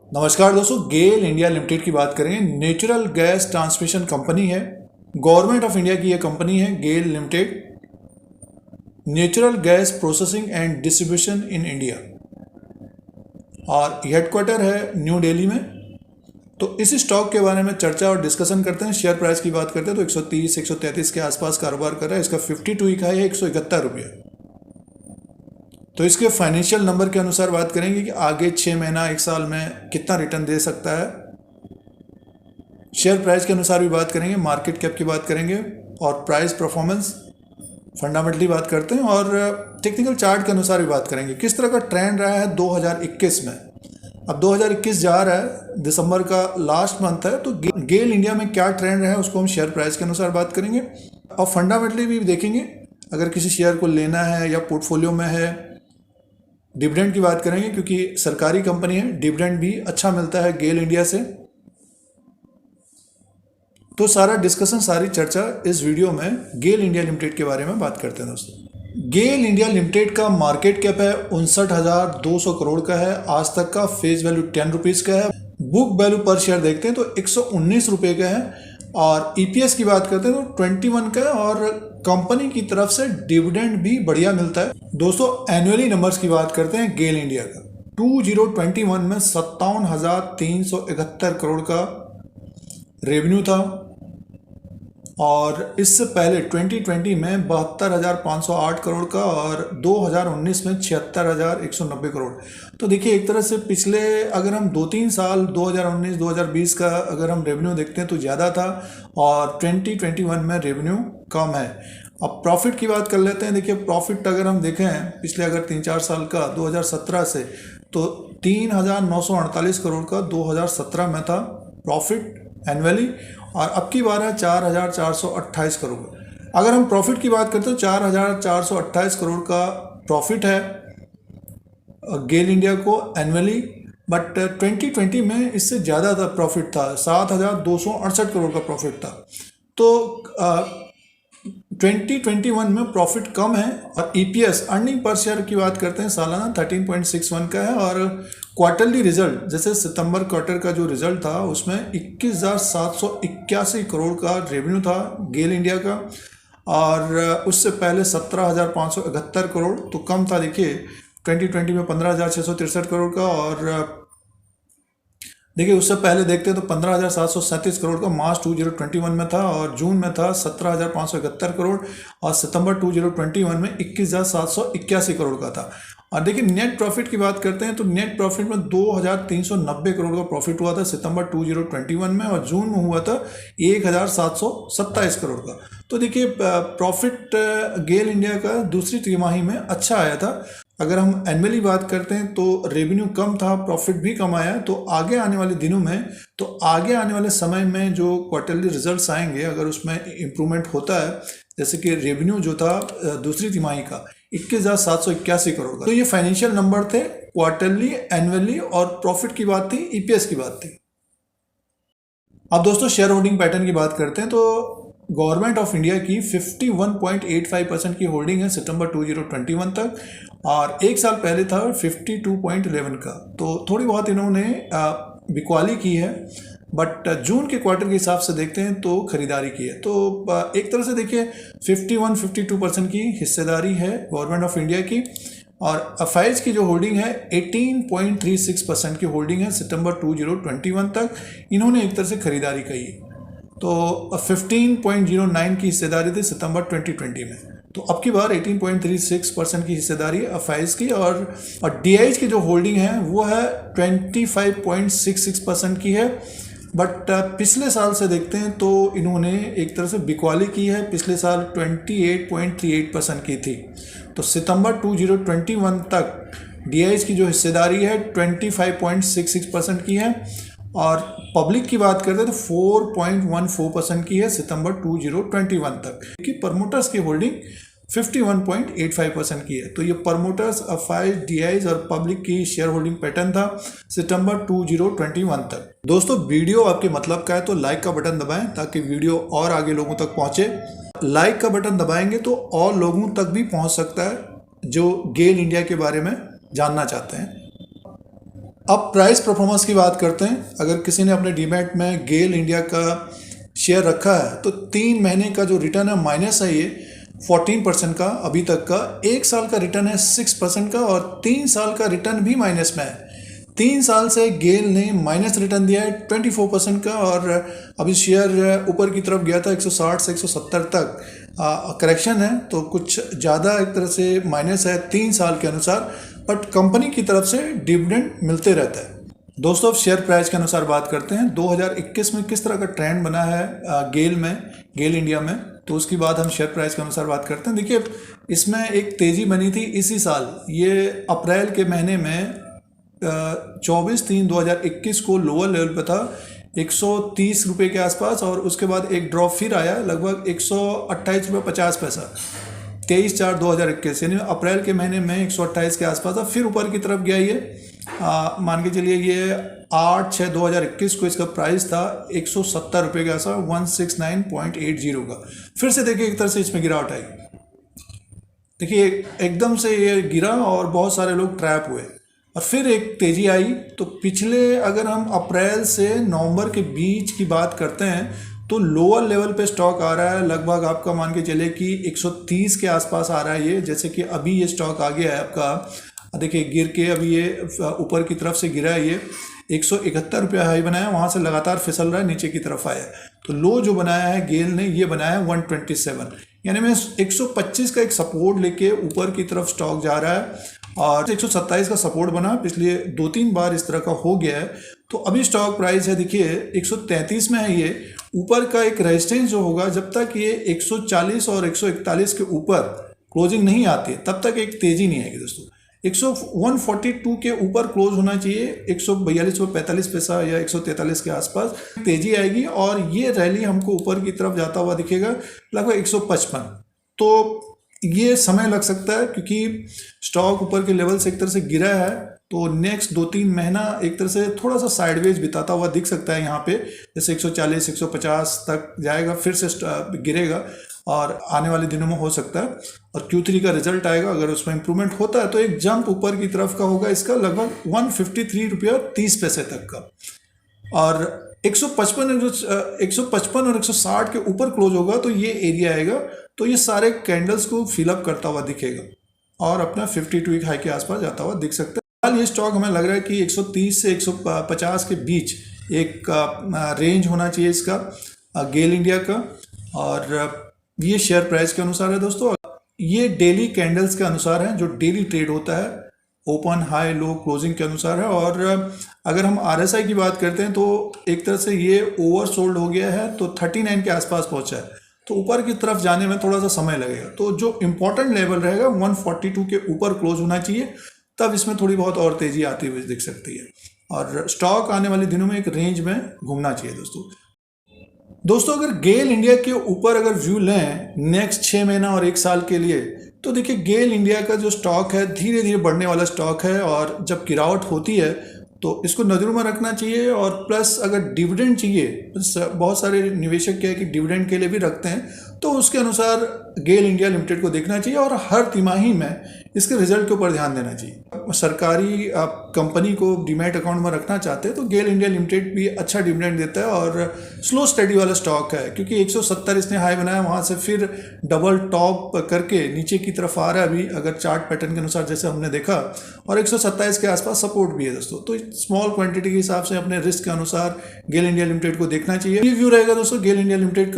नमस्कार दोस्तों, गेल India limited की बात करेंगे। नेचुरल गैस ट्रांसमिशन कंपनी है, गवर्नमेंट ऑफ इंडिया की यह कंपनी है GAIL limited. Natural gas processing and distribution in India और हेडक्वार्टर है न्यू दिल्ली में। तो इस स्टॉक के बारे में चर्चा और डिस्कशन करते हैं। शेयर प्राइस की बात करते हैं तो 130 133 के आसपास कारोबार कर रहा है। इसका 52 वीक हाई है 171 रुपये। तो इसके फाइनेंशियल नंबर के अनुसार बात करेंगे कि आगे 6 महीना 1 साल में कितना रिटर्न दे सकता है। शेयर प्राइस के अनुसार भी बात करेंगे, मार्केट कैप की बात करेंगे और प्राइस परफॉर्मेंस फंडामेंटली बात करते हैं और टेक्निकल चार्ट के अनुसार भी बात करेंगे। किस तरह का ट्रेंड रहा है 2021 में। अब 2021 जा रहा है, दिसंबर का लास्ट मंथ है, तो गेल इंडिया में क्या ट्रेंड रहा है उसको हम शेयर प्राइस के अनुसार बात करेंगे और फंडामेंटली भी देखेंगे। अगर किसी शेयर को लेना है या पोर्टफोलियो में है, डिविडेंड की बात करेंगे क्योंकि सरकारी कंपनी है, डिविडेंड भी अच्छा मिलता है गेल इंडिया से। तो सारा डिस्कशन, सारी चर्चा इस वीडियो में गेल इंडिया लिमिटेड के बारे में बात करते हैं दोस्तों। गेल इंडिया लिमिटेड का मार्केट कैप है 59,200 करोड़ का है। आज तक का फेस वैल्यू 10 रुपीज़ का है। बुक वैल्यू पर शेयर देखते हैं तो 119 रुपये का है और ईपीएस की बात करते हैं तो 21 का है और कंपनी की तरफ से डिविडेंड भी बढ़िया मिलता है। दोस्तों एनुअली नंबर्स की बात करते हैं गेल इंडिया का। 2021 में 57,371 करोड़ का रेवेन्यू था और इससे पहले 2020 में 72,508 करोड़ का और 2019 में 76,190 करोड़। तो देखिए एक तरह से पिछले अगर हम 2-3 साल 2019-2020 का अगर हम रेवेन्यू देखते हैं तो ज़्यादा था और 2021 में रेवेन्यू कम है। अब प्रॉफिट की बात कर लेते हैं। देखिए प्रॉफिट अगर हम देखें पिछले अगर 3-4 साल का 2017 से तो 3,948 करोड़ का 2017 में था प्रॉफिट एनुअली और अब की बार है 4,428 करोड़। अगर हम प्रॉफिट की बात करते हैं तो 4,428 करोड़ का प्रॉफिट है गेल इंडिया को एनुअली, बट 2020 में इससे ज़्यादा था प्रॉफिट था, 7,268 करोड़ का प्रॉफिट था। तो 2021 में प्रॉफिट कम है और ईपीएस अर्निंग पर शेयर की बात करते हैं सालाना 13.61 का है और क्वार्टरली रिजल्ट जैसे सितंबर क्वार्टर का जो रिजल्ट था उसमें 21,781 करोड़ का रेवेन्यू था गेल इंडिया का और उससे पहले 17,571 करोड़, तो कम था। देखिए 2020 में 15,663 करोड़ का और देखिए उससे पहले देखते हैं तो 15,737 करोड़ का मार्च 2021 में था और जून में था 17,571 करोड़ और सितंबर 2021 में 21,781 करोड़ का था। और देखिए नेट प्रॉफिट की बात करते हैं तो नेट प्रॉफिट में 2,390 करोड़ का प्रॉफिट हुआ था सितंबर 2021 में और जून में हुआ था 1,727 करोड़ का। तो देखिए प्रॉफिट गेल इंडिया का दूसरी तिमाही में अच्छा आया था। अगर हम एनुअली बात करते हैं तो रेवेन्यू कम था, प्रॉफिट भी कम आया। तो आगे आने वाले दिनों में, तो आगे आने वाले समय में जो क्वार्टरली रिजल्ट्स आएंगे अगर उसमें इम्प्रूवमेंट होता है, जैसे कि रेवेन्यू जो था दूसरी तिमाही का 21,781 करोड़ का। तो ये फाइनेंशियल नंबर थे क्वार्टरली, एनुअली और प्रॉफिट की बात थी, ईपीएस की बात थी। अब दोस्तों शेयर होल्डिंग पैटर्न की बात करते हैं तो गवर्नमेंट ऑफ इंडिया की 51.85% की होल्डिंग है सितंबर 2021 तक और एक साल पहले था 52.11 का। तो थोड़ी बहुत इन्होंने बिकवाली की है, बट जून के क्वार्टर के हिसाब से देखते हैं तो खरीदारी की है। तो एक तरह से देखिए 51-52% की हिस्सेदारी है गवर्नमेंट ऑफ इंडिया की और अफाइज की जो होल्डिंग है 18.36% की होल्डिंग है सितंबर 2021 तक। इन्होंने एक तरह से खरीदारी की है। तो 15.09 की हिस्सेदारी थी सितंबर 2020 में, तो अब की बार 18.36% की हिस्सेदारी अफाइज की और डीआईज की जो होल्डिंग है वो है 25.66% की है। बट पिछले साल से देखते हैं तो इन्होंने एक तरह से बिकवाली की है। पिछले साल 28.38% की थी, तो सितंबर 2021 तक डीआईज की जो हिस्सेदारी है 25.66% की है और पब्लिक की बात करते हैं तो 4.14% की है सितंबर 2021 तक की। प्रमोटर्स की होल्डिंग 51.85% की है। तो ये प्रमोटर्स, अफाइज, डीआईज और पब्लिक की शेयर होल्डिंग पैटर्न था सितंबर 2021 तक। दोस्तों वीडियो आपके मतलब का है तो लाइक का बटन दबाएं ताकि वीडियो और आगे लोगों तक पहुंचे। लाइक का बटन दबाएंगे तो और लोगों तक भी पहुंच सकता है जो गेल इंडिया के बारे में जानना चाहते हैं। अब प्राइस परफॉर्मेंस की बात करते हैं। अगर किसी ने अपने डीमैट में गेल इंडिया का शेयर रखा है तो 3 महीने का जो रिटर्न है माइनस है ये 14% का अभी तक का, 1 साल का रिटर्न है 6% का और 3 साल का रिटर्न भी माइनस में है। 3 साल से गेल ने माइनस रिटर्न दिया है 24% का और अभी शेयर ऊपर की तरफ गया था 160 से 170 तक। करेक्शन है तो कुछ ज़्यादा एक तरह से माइनस है 3 साल के अनुसार, बट कंपनी की तरफ से डिविडेंड मिलते रहता है। दोस्तों अब शेयर प्राइस के अनुसार बात करते हैं 2021 में किस तरह का ट्रेंड बना है गेल इंडिया में, तो उसकी बाद हम शेयर प्राइस के अनुसार बात करते हैं। देखिए इसमें एक तेज़ी बनी थी इसी साल, ये अप्रैल के महीने में 24/3/2021 को लोअर लेवल पे था 130 रुपये के आसपास और उसके बाद एक ड्रॉप फिर आया लगभग 128 रुपये 50 पैसा 23/4/2021, यानी अप्रैल के महीने में 128 के आसपास था। फिर ऊपर की तरफ गया ये मान के चलिए ये 8/6/2021 को इसका प्राइस था 170 रुपये के आसपास 169.80 का। फिर से देखिए एक तरह से इसमें गिरावट आई, देखिए एकदम से ये गिरा और बहुत सारे लोग ट्रैप हुए और फिर एक तेज़ी आई। तो पिछले अगर हम अप्रैल से नवंबर के बीच की बात करते हैं तो लोअर लेवल पे स्टॉक आ रहा है लगभग आपका मान के चले कि 130 के आसपास आ रहा है ये, जैसे कि अभी ये स्टॉक आ गया है आपका, देखिए गिर के अभी ये ऊपर की तरफ से गिरा है, ये 171 रुपया हाई बनाया, वहाँ से लगातार फिसल रहा है, नीचे की तरफ आया। तो लो जो बनाया है गेल ने ये बनाया है 127, यानी मैं 125 का एक सपोर्ट लेके ऊपर की तरफ स्टॉक जा रहा है और 127 का सपोर्ट बना, पिछले 2-3 बार इस तरह का हो गया है। तो अभी स्टॉक प्राइस है देखिए 133 में है, ये ऊपर का एक रेजिस्टेंस जो होगा जब तक ये 140 और 141 के ऊपर क्लोजिंग नहीं आती है तब तक एक तेज़ी नहीं आएगी दोस्तों। 142 के ऊपर क्लोज होना चाहिए 142.45 पैसा या 143 के आसपास तेज़ी आएगी और ये रैली हमको ऊपर की तरफ जाता हुआ दिखेगा लगभग 155। तो ये समय लग सकता है क्योंकि स्टॉक ऊपर के लेवल से एक तरह से गिरा है, तो नेक्स्ट 2-3 महीना एक तरह से थोड़ा सा साइडवेज बिताता हुआ दिख सकता है यहाँ पे, जैसे 140 150 तक जाएगा फिर से गिरेगा और आने वाले दिनों में हो सकता है। और Q3 का रिजल्ट आएगा, अगर उसमें इंप्रूवमेंट होता है तो एक जंप ऊपर की तरफ का होगा इसका लगभग 153 रुपया 30 पैसे तक का और 155 और 160 के ऊपर क्लोज होगा तो ये एरिया आएगा, तो ये सारे कैंडल्स को फिलअप करता हुआ दिखेगा और अपना 52 वीक हाई के आसपास जाता हुआ दिख सकता है। फिलहाल ये स्टॉक हमें लग रहा है कि 130 से 150 के बीच एक रेंज होना चाहिए इसका गेल इंडिया का, और ये शेयर प्राइस के अनुसार है दोस्तों। ये डेली कैंडल्स के अनुसार है, जो डेली ट्रेड होता है ओपन हाई लो क्लोजिंग के अनुसार है। और अगर हम RSI की बात करते हैं तो एक तरह से ये ओवरसोल्ड हो गया है, तो 39 के आसपास पहुंचा है, तो ऊपर की तरफ जाने में थोड़ा सा समय लगेगा। तो जो इम्पोर्टेंट लेवल रहेगा 142 के ऊपर क्लोज होना चाहिए, तब इसमें थोड़ी बहुत और तेज़ी आती हुई दिख सकती है और स्टॉक आने वाले दिनों में एक रेंज में घूमना चाहिए दोस्तों। अगर गेल इंडिया के ऊपर अगर व्यू लें नेक्स्ट 6 महीना और 1 साल के लिए, तो देखिए गेल इंडिया का जो स्टॉक है धीरे धीरे बढ़ने वाला स्टॉक है और जब गिरावट होती है तो इसको नज़र में रखना चाहिए। और प्लस अगर डिविडेंड चाहिए, बहुत सारे निवेशक क्या है कि डिविडेंड के लिए भी रखते हैं, तो उसके अनुसार गेल इंडिया लिमिटेड को देखना चाहिए और हर तिमाही में इसके रिजल्ट के ऊपर ध्यान देना चाहिए। सरकारी कंपनी को डीमैट अकाउंट में रखना चाहते हैं तो गेल इंडिया लिमिटेड भी अच्छा डिविडेंड देता है और स्लो स्टडी वाला स्टॉक है, क्योंकि 170 इसने हाई बनाया, वहाँ से फिर डबल टॉप करके नीचे की तरफ आ रहा है अभी, अगर चार्ट पैटर्न के अनुसार जैसे हमने देखा, और 127 के आसपास सपोर्ट भी है दोस्तों। तो स्मॉल क्वांटिटी के हिसाब से अपने रिस्क के अनुसार गेल इंडिया लिमिटेड को देखना चाहिए। ये व्यू रहेगा दोस्तों गेल इंडिया लिमिटेड का।